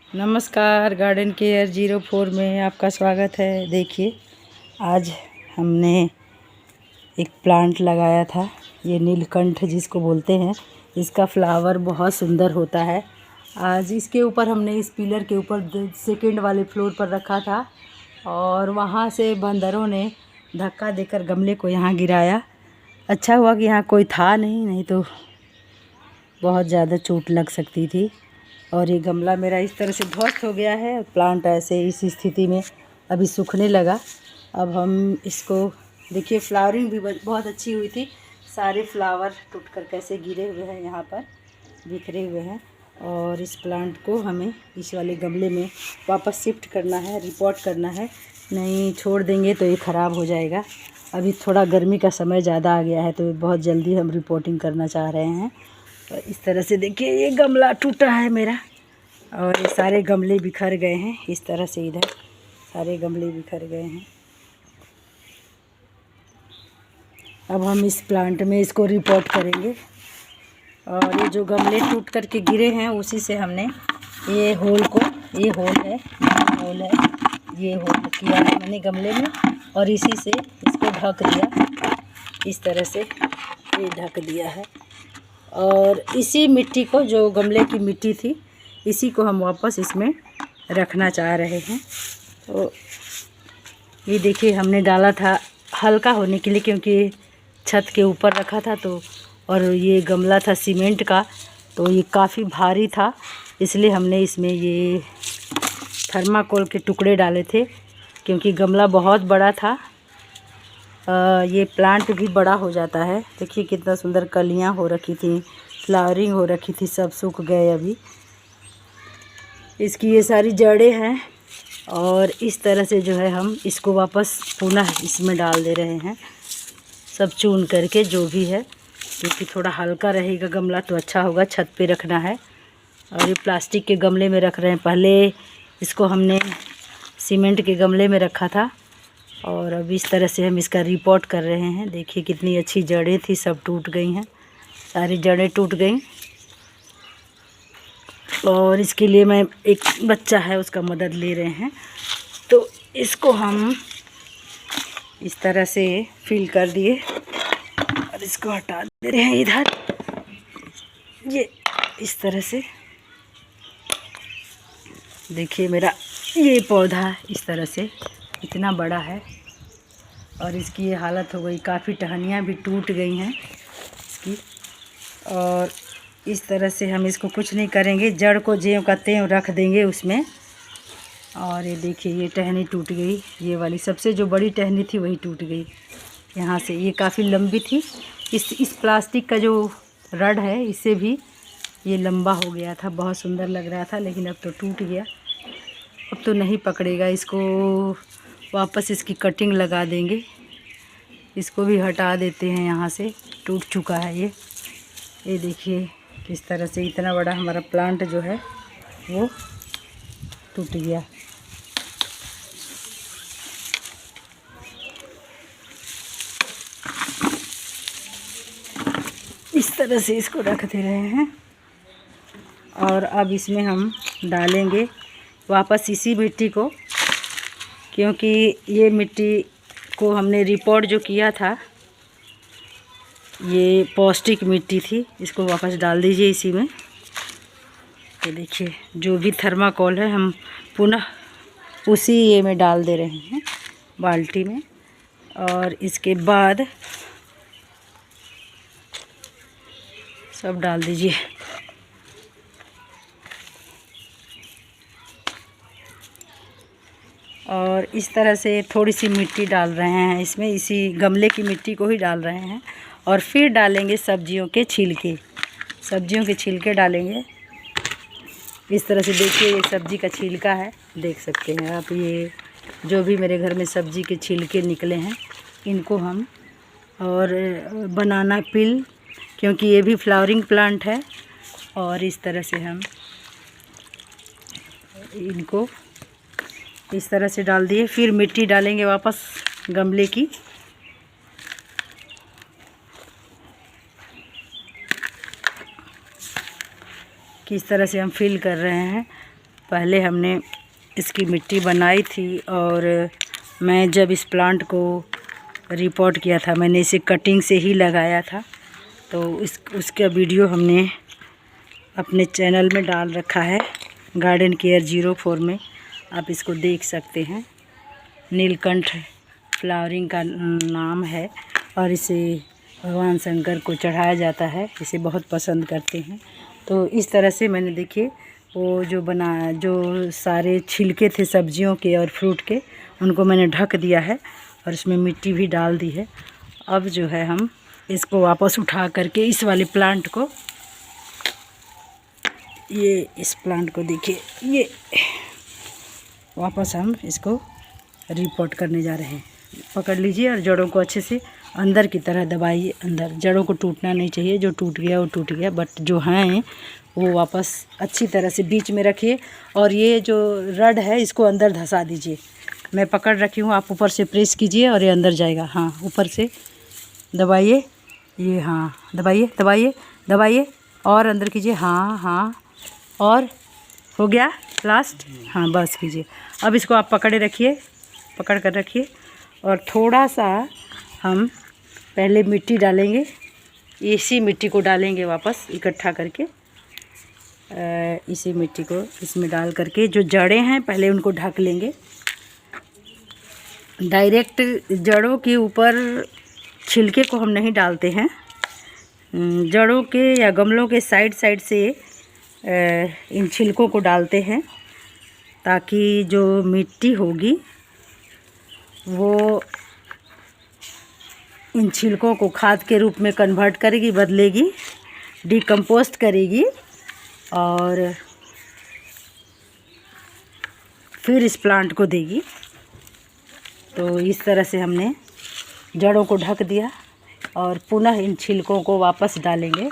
नमस्कार, garden care 04 में आपका स्वागत है। देखिए, आज हमने एक प्लांट लगाया था, ये नीलकंठ जिसको बोलते हैं। इसका फ्लावर बहुत सुंदर होता है। आज इसके ऊपर हमने इस पिलर के ऊपर सेकंड वाले फ्लोर पर रखा था और वहाँ से बंदरों ने धक्का देकर गमले को यहाँ गिराया। अच्छा हुआ कि यहाँ कोई था नहीं तो बहुत ज़्यादा चोट लग सकती थी। और ये गमला मेरा इस तरह से ध्वस्त हो गया है। प्लांट ऐसे इस स्थिति में अभी सूखने लगा। अब हम इसको देखिए, फ्लावरिंग भी बहुत अच्छी हुई थी। सारे फ्लावर टूटकर कैसे गिरे हुए हैं, यहाँ पर बिखरे हुए हैं। और इस प्लांट को हमें इस वाले गमले में वापस शिफ्ट करना है, रिपोर्ट करना है। नहीं छोड़ देंगे तो ये ख़राब हो जाएगा। अभी थोड़ा गर्मी का समय ज़्यादा आ गया है तो बहुत जल्दी हम रिपोर्टिंग करना चाह रहे हैं। और इस तरह से देखिए, ये गमला टूटा है मेरा और ये सारे गमले बिखर गए हैं। इस तरह से इधर सारे गमले बिखर गए हैं। अब हम इस प्लांट में इसको रिपोर्ट करेंगे। और ये जो गमले टूट कर के गिरे हैं उसी से हमने ये होल को, ये होल है, ये होल किया है मैंने गमले में और इसी से इसको ढक दिया। इस तरह से ये ढक दिया है। और इसी मिट्टी को, जो गमले की मिट्टी थी, इसी को हम वापस इसमें रखना चाह रहे हैं। तो ये देखिए, हमने डाला था हल्का होने के लिए, क्योंकि छत के ऊपर रखा था तो, और ये गमला था सीमेंट का तो ये काफ़ी भारी था, इसलिए हमने इसमें ये थर्माकोल के टुकड़े डाले थे। क्योंकि गमला बहुत बड़ा था, ये प्लांट भी बड़ा हो जाता है। देखिए कितना सुंदर कलियां हो रखी थी, फ्लावरिंग हो रखी थी, सब सूख गए अभी। इसकी ये सारी जड़ें हैं और इस तरह से जो है हम इसको वापस पुनः इसमें डाल दे रहे हैं, सब चून करके जो भी है। क्योंकि थोड़ा हल्का रहेगा गमला तो अच्छा होगा, छत पे रखना है। और ये प्लास्टिक के गमले में रख रहे हैं। पहले इसको हमने सीमेंट के गमले में रखा था और अब इस तरह से हम इसका रिपोर्ट कर रहे हैं। देखिए कितनी अच्छी जड़ें थी, सब टूट गई हैं, सारी जड़ें टूट गई। और इसके लिए मैं, एक बच्चा है उसका मदद ले रहे हैं। तो इसको हम इस तरह से फिल कर दिए और इसको हटा दे रहे हैं इधर, ये इस तरह से। देखिए मेरा ये पौधा इस तरह से इतना बड़ा है और इसकी ये हालत हो गई। काफ़ी टहनियाँ भी टूट गई हैं इसकी। और इस तरह से हम इसको कुछ नहीं करेंगे, जड़ को ज्यों का त्यों रख देंगे उसमें। और ये देखिए, ये टहनी टूट गई, ये वाली सबसे जो बड़ी टहनी थी वही टूट गई यहाँ से। ये काफ़ी लंबी थी। इस प्लास्टिक का जो रड है इससे भी ये लंबा हो गया था, बहुत सुंदर लग रहा था, लेकिन अब तो टूट गया। अब तो नहीं पकड़ेगा इसको, वापस इसकी कटिंग लगा देंगे। इसको भी हटा देते हैं यहाँ से, टूट चुका है ये देखिए किस तरह से इतना बड़ा हमारा प्लांट जो है वो टूट गया। इस तरह से इसको रख दे रहे हैं और अब इसमें हम डालेंगे वापस इसी मिट्टी को। क्योंकि ये मिट्टी को हमने रिपोर्ट जो किया था, ये पौष्टिक मिट्टी थी, इसको वापस डाल दीजिए इसी में। ये देखिए, जो भी थर्माकोल है हम पुनः उसी ये में डाल दे रहे हैं, बाल्टी में। और इसके बाद सब डाल दीजिए। और इस तरह से थोड़ी सी मिट्टी डाल रहे हैं इसमें, इसी गमले की मिट्टी को ही डाल रहे हैं। और फिर डालेंगे सब्जियों के छिलके, सब्जियों के छिलके डालेंगे इस तरह से। देखिए ये सब्जी का छिलका है, देख सकते हैं आप। ये जो भी मेरे घर में सब्जी के छिलके निकले हैं इनको हम, और बनाना पिल, क्योंकि ये भी फ्लावरिंग प्लांट है। और इस तरह से हम इनको इस तरह से डाल दिए। फिर मिट्टी डालेंगे वापस गमले की। किस तरह से हम फिल कर रहे हैं। पहले हमने इसकी मिट्टी बनाई थी और मैं जब इस प्लांट को रिपोर्ट किया था मैंने इसे कटिंग से ही लगाया था, तो उसका वीडियो हमने अपने चैनल में डाल रखा है, गार्डन केयर 04 में। आप इसको देख सकते हैं। नीलकंठ फ्लावरिंग का नाम है और इसे भगवान शंकर को चढ़ाया जाता है, इसे बहुत पसंद करते हैं। तो इस तरह से मैंने देखिए वो जो सारे छिलके थे सब्जियों के और फ्रूट के, उनको मैंने ढक दिया है और इसमें मिट्टी भी डाल दी है। अब जो है हम इसको वापस उठा करके इस वाले प्लांट को, ये इस प्लांट को देखिए, ये वापस हम इसको रिपोर्ट करने जा रहे हैं। पकड़ लीजिए और जड़ों को अच्छे से अंदर की तरह दबाइए। अंदर जड़ों को टूटना नहीं चाहिए, जो टूट गया वो टूट गया, बट जो हैं वो वापस अच्छी तरह से बीच में रखिए। और ये जो रड है इसको अंदर धंसा दीजिए। मैं पकड़ रखी हूँ, आप ऊपर से प्रेस कीजिए और ये अंदर जाएगा। हाँ, ऊपर से दबाइए, ये हाँ दबाइए दबाइए दबाइए और अंदर कीजिए। हाँ हाँ, और हो गया लास्ट। हाँ बस कीजिए। अब इसको आप पकड़े रखिए, पकड़ कर रखिए और थोड़ा सा हम पहले मिट्टी डालेंगे। इसी मिट्टी को डालेंगे वापस इकट्ठा करके, इसी मिट्टी को इसमें डाल करके जो जड़ें हैं पहले उनको ढक लेंगे। डायरेक्ट जड़ों के ऊपर छिलके को हम नहीं डालते हैं, जड़ों के या गमलों के साइड साइड से इन छिलकों को डालते हैं, ताकि जो मिट्टी होगी वो इन छिलकों को खाद के रूप में कन्वर्ट करेगी, बदलेगी, डिकम्पोस्ट करेगी और फिर इस प्लांट को देगी। तो इस तरह से हमने जड़ों को ढक दिया और पुनः इन छिलकों को वापस डालेंगे।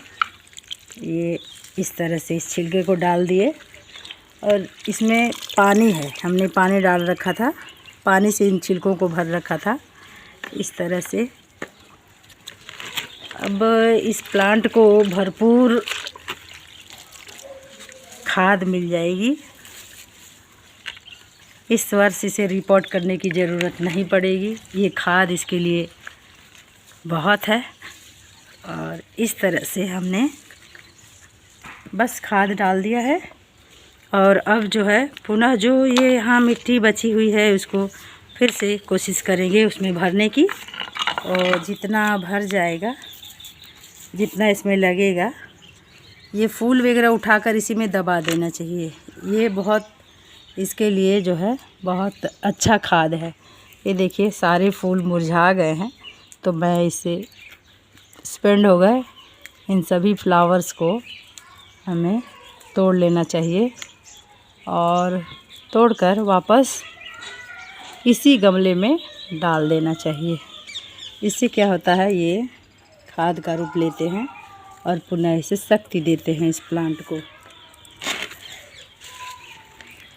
ये इस तरह से इस छिलके को डाल दिए और इसमें पानी है, हमने पानी डाल रखा था, पानी से इन छिलकों को भर रखा था इस तरह से। अब इस प्लांट को भरपूर खाद मिल जाएगी। इस वर्ष इसे रिपोर्ट करने की ज़रूरत नहीं पड़ेगी, ये खाद इसके लिए बहुत है। और इस तरह से हमने बस खाद डाल दिया है और अब जो है पुनः जो ये यहाँ मिट्टी बची हुई है उसको फिर से कोशिश करेंगे उसमें भरने की, और जितना भर जाएगा, जितना इसमें लगेगा, ये फूल वगैरह उठाकर इसी में दबा देना चाहिए। ये बहुत इसके लिए जो है बहुत अच्छा खाद है। ये देखिए सारे फूल मुरझा गए हैं, तो मैं इसे स्पेंड हो गए, इन सभी फ्लावर्स को हमें तोड़ लेना चाहिए और तोड़कर वापस इसी गमले में डाल देना चाहिए। इससे क्या होता है, ये खाद का रूप लेते हैं और पुनः इसे शक्ति देते हैं इस प्लांट को।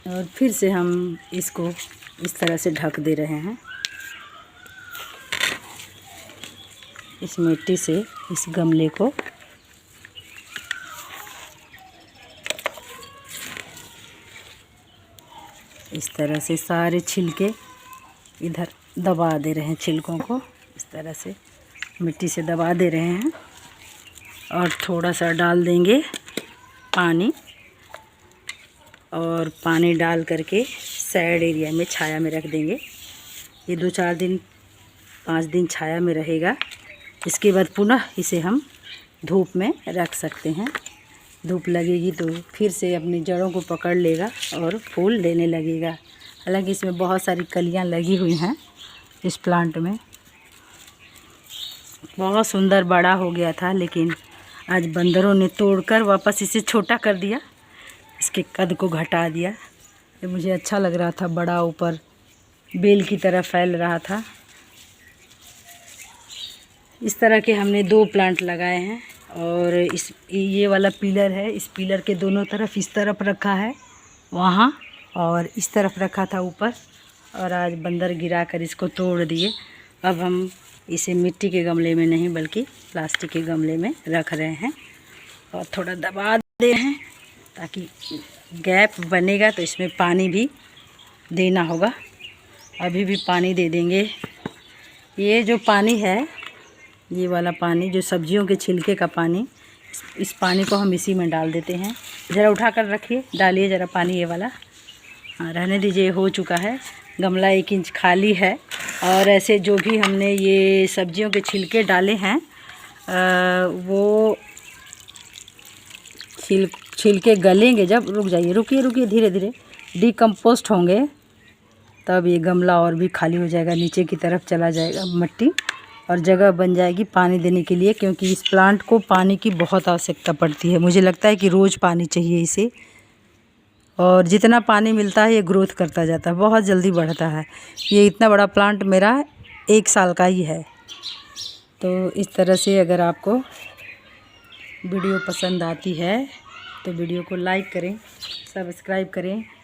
और फिर से हम इसको इस तरह से ढक दे रहे हैं, इस मिट्टी से इस गमले को। इस तरह से सारे छिलके इधर दबा दे रहे हैं, छिलकों को इस तरह से मिट्टी से दबा दे रहे हैं और थोड़ा सा डाल देंगे पानी, और पानी डाल करके साइड एरिया में छाया में रख देंगे। ये 2-4 दिन 5 दिन छाया में रहेगा। इसके बाद पुनः इसे हम धूप में रख सकते हैं। धूप लगेगी तो फिर से अपनी जड़ों को पकड़ लेगा और फूल देने लगेगा। हालांकि इसमें बहुत सारी कलियां लगी हुई हैं इस प्लांट में। बहुत सुंदर बड़ा हो गया था, लेकिन आज बंदरों ने तोड़कर वापस इसे छोटा कर दिया, इसके कद को घटा दिया। ये मुझे अच्छा लग रहा था, बड़ा ऊपर बेल की तरह फैल रहा था। इस तरह के हमने 2 प्लांट लगाए हैं और ये वाला पिलर है, इस पिलर के दोनों तरफ इस तरफ रखा है वहाँ, और इस तरफ रखा था ऊपर, और आज बंदर गिरा कर इसको तोड़ दिए। अब हम इसे मिट्टी के गमले में नहीं बल्कि प्लास्टिक के गमले में रख रहे हैं और थोड़ा दबा दे रहे हैं ताकि गैप बनेगा तो इसमें पानी भी देना होगा। अभी भी पानी दे देंगे। ये जो पानी है, ये वाला पानी जो सब्जियों के छिलके का पानी, इस पानी को हम इसी में डाल देते हैं। ज़रा उठा कर रखिए, डालिए ज़रा पानी ये वाला। हाँ, रहने दीजिए, हो चुका है। गमला 1 इंच खाली है। और ऐसे जो भी हमने ये सब्जियों के छिलके डाले हैं वो छिलके गलेंगे जब, रुक जाइए, रुकिए धीरे धीरे, डिकम्पोस्ट होंगे तब ये गमला और भी खाली हो जाएगा, नीचे की तरफ चला जाएगा मिट्टी और जगह बन जाएगी पानी देने के लिए। क्योंकि इस प्लांट को पानी की बहुत आवश्यकता पड़ती है। मुझे लगता है कि रोज़ पानी चाहिए इसे, और जितना पानी मिलता है ये ग्रोथ करता जाता है, बहुत जल्दी बढ़ता है। ये इतना बड़ा प्लांट मेरा 1 साल का ही है। तो इस तरह से अगर आपको वीडियो पसंद आती है तो वीडियो को लाइक करें, सब्सक्राइब करें